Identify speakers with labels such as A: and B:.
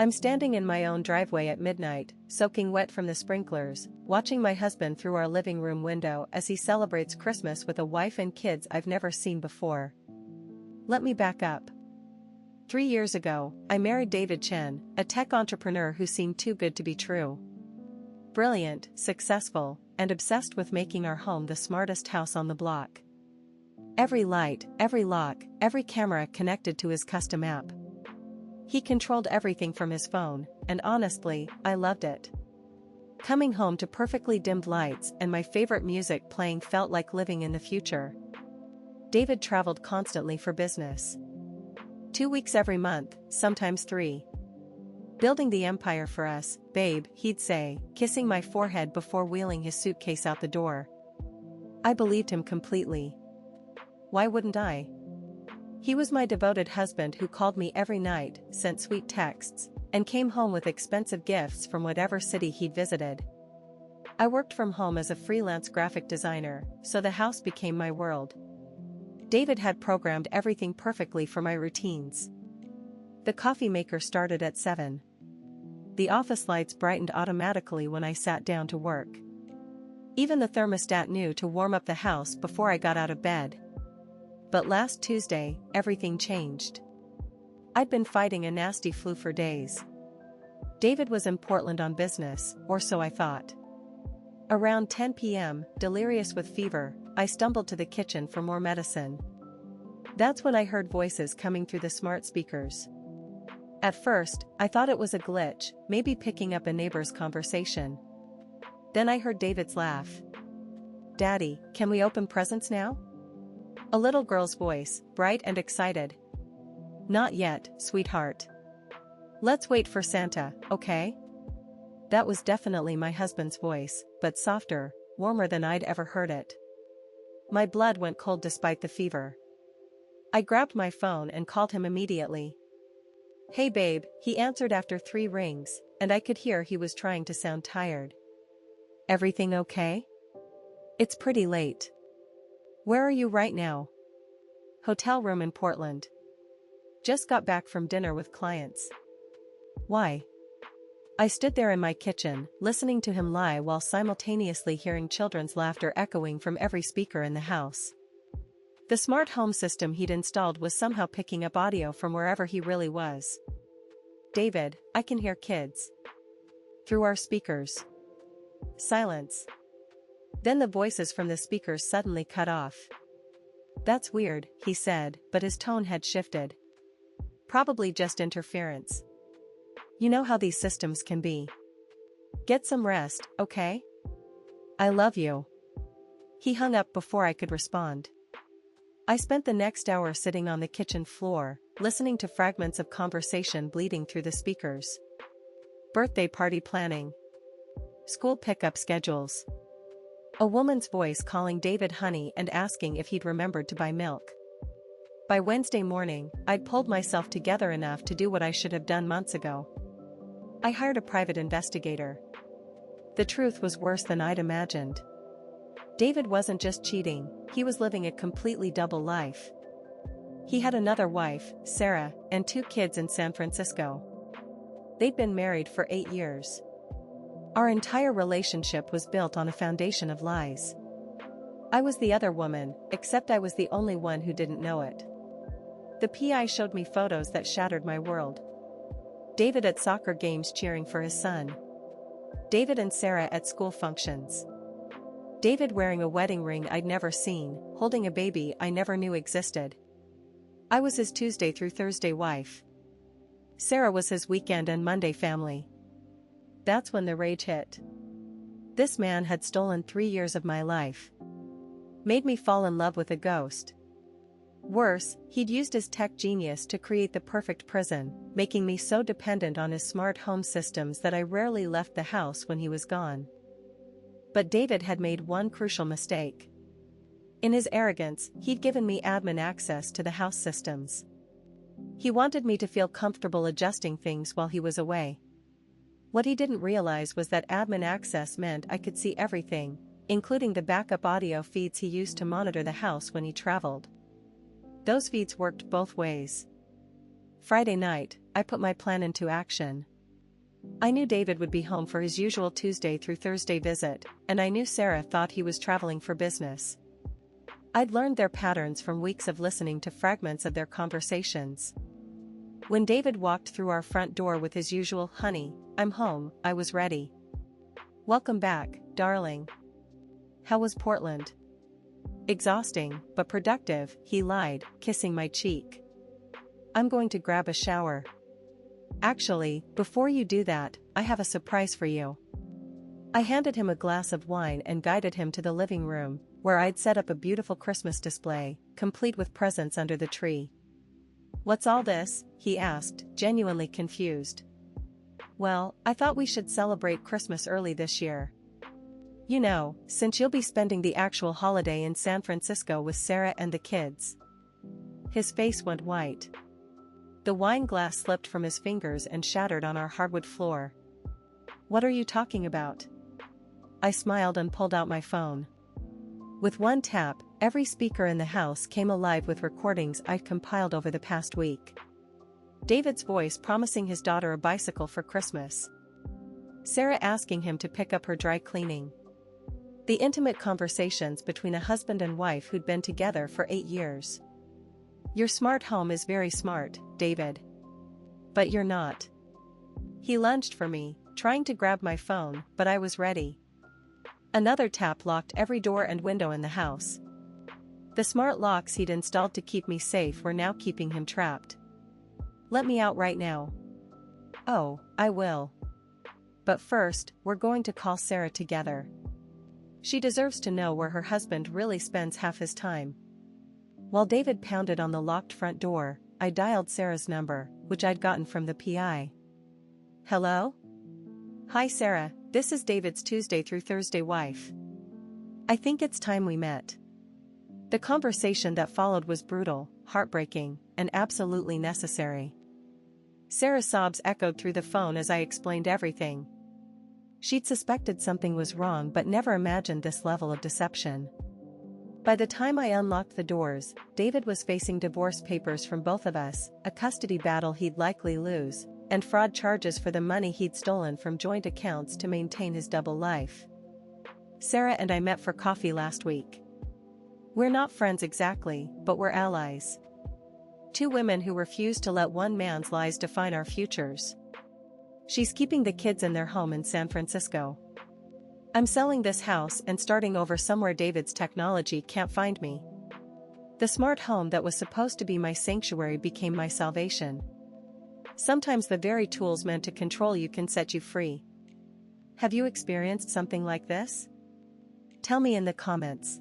A: I'm standing in my own driveway at midnight, soaking wet from the sprinklers, watching my husband through our living room window as he celebrates Christmas with a wife and kids I've never seen before. Let me back up. 3 years ago, I married David Chen, a tech entrepreneur who seemed too good to be true. Brilliant, successful, and obsessed with making our home the smartest house on the block. Every light, every lock, every camera connected to his custom app. He controlled everything from his phone, and honestly, I loved it. Coming home to perfectly dimmed lights and my favorite music playing felt like living in the future. David traveled constantly for business. 2 weeks every month, sometimes 3. Building the empire for us, babe, he'd say, kissing my forehead before wheeling his suitcase out the door. I believed him completely. Why wouldn't I? He was my devoted husband who called me every night, sent sweet texts, and came home with expensive gifts from whatever city he'd visited. I worked from home as a freelance graphic designer, so the house became my world. David had programmed everything perfectly for my routines. The coffee maker started at 7. The office lights brightened automatically when I sat down to work. Even the thermostat knew to warm up the house before I got out of bed. But last Tuesday, everything changed. I'd been fighting a nasty flu for days. David was in Portland on business, or so I thought. Around 10 p.m., delirious with fever, I stumbled to the kitchen for more medicine. That's when I heard voices coming through the smart speakers. At first, I thought it was a glitch, maybe picking up a neighbor's conversation. Then I heard David's laugh. "Daddy, can we open presents now?" A little girl's voice, bright and excited. "Not yet, sweetheart. Let's wait for Santa, okay?" That was definitely my husband's voice, but softer, warmer than I'd ever heard it. My blood went cold despite the fever. I grabbed my phone and called him immediately. "Hey babe," he answered after 3 rings, and I could hear he was trying to sound tired. "Everything okay?" "It's pretty late." "Where are you right now?" "Hotel room in Portland. Just got back from dinner with clients." "Why?" I stood there in my kitchen, listening to him lie while simultaneously hearing children's laughter echoing from every speaker in the house. The smart home system he'd installed was somehow picking up audio from wherever he really was. "David, I can hear kids." "Through our speakers." Silence. Then the voices from the speakers suddenly cut off. "That's weird," he said, but his tone had shifted. "Probably just interference. You know how these systems can be. Get some rest, okay? I love you." He hung up before I could respond. I spent the next hour sitting on the kitchen floor, listening to fragments of conversation bleeding through the speakers. Birthday party planning. School pickup schedules. A woman's voice calling David honey and asking if he'd remembered to buy milk. By Wednesday morning, I'd pulled myself together enough to do what I should have done months ago. I hired a private investigator. The truth was worse than I'd imagined. David wasn't just cheating, he was living a completely double life. He had another wife, Sarah, and 2 kids in San Francisco. They'd been married for 8 years. Our entire relationship was built on a foundation of lies. I was the other woman, except I was the only one who didn't know it. The PI showed me photos that shattered my world. David at soccer games cheering for his son. David and Sarah at school functions. David wearing a wedding ring I'd never seen, holding a baby I never knew existed. I was his Tuesday through Thursday wife. Sarah was his weekend and Monday family. That's when the rage hit. This man had stolen 3 years of my life. Made me fall in love with a ghost. Worse, he'd used his tech genius to create the perfect prison, making me so dependent on his smart home systems that I rarely left the house when he was gone. But David had made one crucial mistake. In his arrogance, he'd given me admin access to the house systems. He wanted me to feel comfortable adjusting things while he was away. What he didn't realize was that admin access meant I could see everything, including the backup audio feeds he used to monitor the house when he traveled. Those feeds worked both ways. Friday night, I put my plan into action. I knew David would be home for his usual Tuesday through Thursday visit, and I knew Sarah thought he was traveling for business. I'd learned their patterns from weeks of listening to fragments of their conversations. When David walked through our front door with his usual "Honey, I'm home," I was ready. "Welcome back, darling. How was Portland?" "Exhausting, but productive," he lied, kissing my cheek. "I'm going to grab a shower. Actually, before you do that, I have a surprise for you." I handed him a glass of wine and guided him to the living room, where I'd set up a beautiful Christmas display, complete with presents under the tree. "What's all this?" he asked, genuinely confused. "Well, I thought we should celebrate Christmas early this year. You know, since you'll be spending the actual holiday in San Francisco with Sarah and the kids." His face went white. The wine glass slipped from his fingers and shattered on our hardwood floor. "What are you talking about?" I smiled and pulled out my phone. With one tap, every speaker in the house came alive with recordings I'd compiled over the past week. David's voice promising his daughter a bicycle for Christmas. Sarah asking him to pick up her dry cleaning. The intimate conversations between a husband and wife who'd been together for 8 years. "Your smart home is very smart, David. But you're not." He lunged for me, trying to grab my phone, but I was ready. Another tap locked every door and window in the house. The smart locks he'd installed to keep me safe were now keeping him trapped. "Let me out right now." "Oh, I will. But first, we're going to call Sarah together. She deserves to know where her husband really spends half his time." While David pounded on the locked front door, I dialed Sarah's number, which I'd gotten from the PI. "Hello? Hi Sarah, this is David's Tuesday through Thursday wife. I think it's time we met." The conversation that followed was brutal, heartbreaking, and absolutely necessary. Sarah's sobs echoed through the phone as I explained everything. She'd suspected something was wrong but never imagined this level of deception. By the time I unlocked the doors, David was facing divorce papers from both of us, a custody battle he'd likely lose, and fraud charges for the money he'd stolen from joint accounts to maintain his double life. Sarah and I met for coffee last week. We're not friends exactly, but we're allies. Two women who refuse to let one man's lies define our futures. She's keeping the kids in their home in San Francisco. I'm selling this house and starting over somewhere David's technology can't find me. The smart home that was supposed to be my sanctuary became my salvation. Sometimes the very tools meant to control you can set you free. Have you experienced something like this? Tell me in the comments.